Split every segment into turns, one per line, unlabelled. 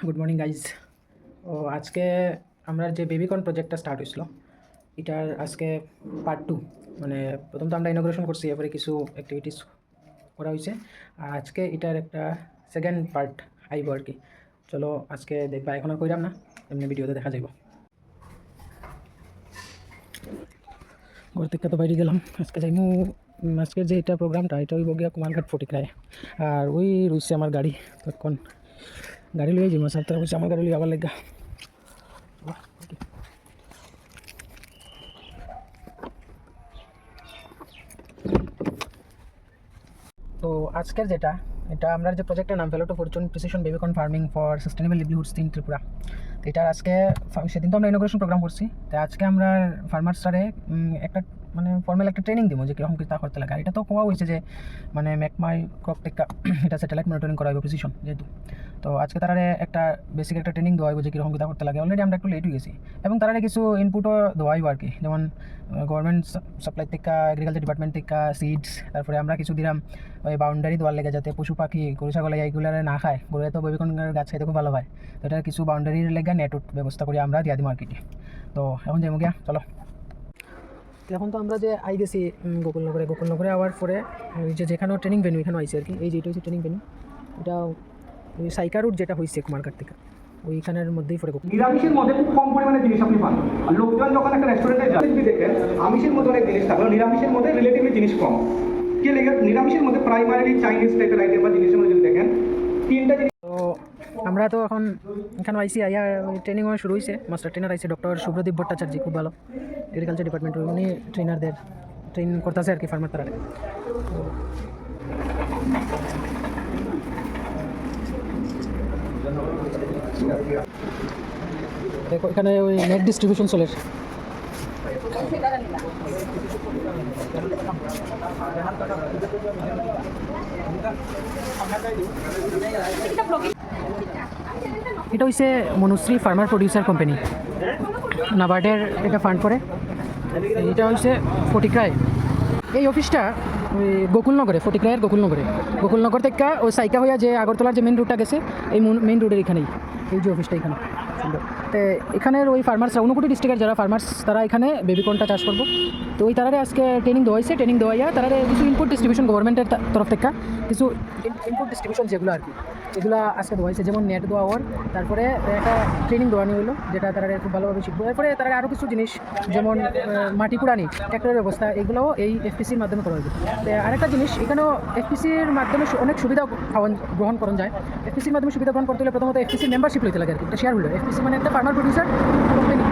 Good morning guys. ও আজকে আমরা যে বেবিকন প্রজেক্টটা স্টার্ট হয়েছিল এটার আজকে পার্ট 2। মানে প্রথম তো আমরা ইনোগ্রেশন করছি, এরপরে কিছু অ্যাক্টিভিটিস করা হয়েছে, আর আজকে এটার একটা সেকেন্ড পার্ট আইব আর কি। চলো আজকে দেখবা, এখন আর কইরাম না, এমনি ভিডিওতে দেখা যাইব। ঘর থেকে তো বাইরে গেলাম, আজকে যাইমু আজকের যে এটা প্রোগ্রামটা এটা হইব গিয়া কুমারঘাট ফটিকরায়। আর ওই রয়েছে আমার গাড়ি, তখন গাড়ি লইয়া যাইমু, সাথে হচ্ছে আমার গাড়ি লইয়া আবার লেগা। তো আজকের যেটা এটা আমরা যে প্রজেক্টের নাম fallow to fortune precision baby corn farming for sustainable livelihoods in Tripura. তো এটার আজকে সেদিন তো আমরা ইনোগ্রেশন প্রোগ্রাম করছি, তো আজকে আমরা ফার্মার্সটারে একটা মানে ফর্মাল একটা ট্রেনিং দিব যে কীরকম কী তা করতে লাগে। আর এটা তো কোয়া হয়েছে যে মানে ম্যাকমাই ক্রপ টেক্কা এটা স্যাটেলাইট মনিটরিং করা হবে প্রিসিশন যেহেতু। তো আজকে তারা একটা বেসিক একটা ট্রেনিং দেওয়া হবে যে কীরকম কী তা করতে লাগে। অলরেডি আমরা একটু লেট হয়ে গেছি, এবং তারা কিছু ইনপুটও দেওয়া হইব আর কি, যেমন গভর্নমেন্ট সাপ্লাই থেকে, এগ্রিকালচার ডিপার্টমেন্ট থেকে সিডস, তারপরে আমরা কিছু দিলাম ওই বাউন্ডারি দেওয়ার লেগে যাতে পশু পাখি গরু ছাগল এইগুলো না খায়। গরু তো বেবিকর্ন গাছ খাইতে খুব ভালো হয়, তো এটার কিছু বাউন্ডারির লেগে নেটওয়ার্ক ব্যবস্থা করে আমরা দিয়া দিই মার্কেটে। তো এখন যাইমু গিয়া, চলো। এখন তো আমরা যে আই গেছি গোকুলনগরে আওয়ার পরে ওই যে যেখানেও ট্রেনিং ভেন্যু এখানে আইসি আর কি। এই যে এটা হচ্ছে ট্রেনিং ভেন্যু, এটা ওই সাইকা রুট যেটা হয়েছে কুমারঘাট থেকে ওইখানের মধ্যেই পরে।
নিরামিষের মধ্যে খুব কম পরিমাণে জিনিস আপনি পান। আর লোকজন যখন একটা রেস্টুরেন্টে যান দেখেন আমিষের মধ্যে অনেক জিনিস থাকলো, নিরামিষের মধ্যে রিলেটিভলি জিনিস কম। কে লেগে নিরামিষের মধ্যে প্রাইমারি চাইনিজ টাইপের আইটেম বা জিনিসের মধ্যে যদি দেখেন তিনটা জিনিস।
তো আমরা তো এখন এখানে আইসি, আইয়া ট্রেনিং শুরু হয়েছে। মাস্টার ট্রেনার আইসি ডক্টর সুব্রদীপ ভট্টাচার্য, খুব ভালো এগ্রিকালচার ডিপার্টমেন্ট, উনি ট্রেনারদের ট্রেন করতেছে আর কি ফার্মার তারা। দেখো এখানে ওই নেট ডিস্ট্রিবিউশন চলে। এটা হচ্ছে মনুশ্রী ফার্মার প্রডিউসার কোম্পানি, নাবার্ডের এটা ফান্ড করে। এটা হচ্ছে ফটিকরায়, এই অফিসটা ওই গোকুলনগরে, ফটিকরায়ের গোকুলনগর থেকে ওই সাইকা হইয়া যে আগরতলার যে মেন রুটটা গেছে এই মেন রোডের এখানেই এই যে অফিসটা এখানে। তো এখানের ওই ফার্মার্সরা ঊনকোটি ডিস্ট্রিক্টের যারা ফার্মার্স তারা এখানে বেবিকর্নটা চাষ করবো। তো ওই তারারে আজকে ট্রেনিং দেওয়া হয়েছে, ট্রেনিং দেওয়াইয়া তারারে কিছু ইনপুট ডিস্ট্রিবিউশন গভর্নমেন্টের তরফ থেকে কিছু ইনপুট ডিস্ট্রিবিউশন যেগুলো আর কি এগুলো আজকে দেওয়া হয়েছে, যেমন নেট দেওয়া হওয়ার, তারপরে একটা ট্রেনিং দেওয়ানো হলো যেটা তারা খুব ভালোভাবে শিখবো। এরপরে তারা আরও কিছু জিনিস যেমন মাটি কুড়ানি, ট্র্যাক্টরের ব্যবস্থা, এগুলোও এই এফপিসির মাধ্যমে করা হবে। আরেকটা জিনিস এখানেও এফপিসির মাধ্যমে অনেক সুবিধা গ্রহণ করা যায়। এফপিসির মাধ্যমে সুবিধা গ্রহণ করতে হলে প্রথমত এফপিসির মেম্বারশিপ লইতে লাগে আর কি, একটা শেয়ার হোল্ডার। এফপিসি মানে একটা ফার্মার প্রডিউসার কোম্পানি,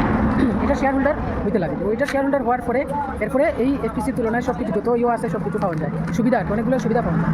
এটা শেয়ার হোল্ডার হইতে লাগে। ওইটা শেয়ার হোল্ডার হওয়ার পরে এরপরে এই এফপিসির তুলনায় সব কিছু যত আছে সব কিছু পাওয়া যায়, সুবিধা আর কি, অনেকগুলো সুবিধা পাওয়া যায়।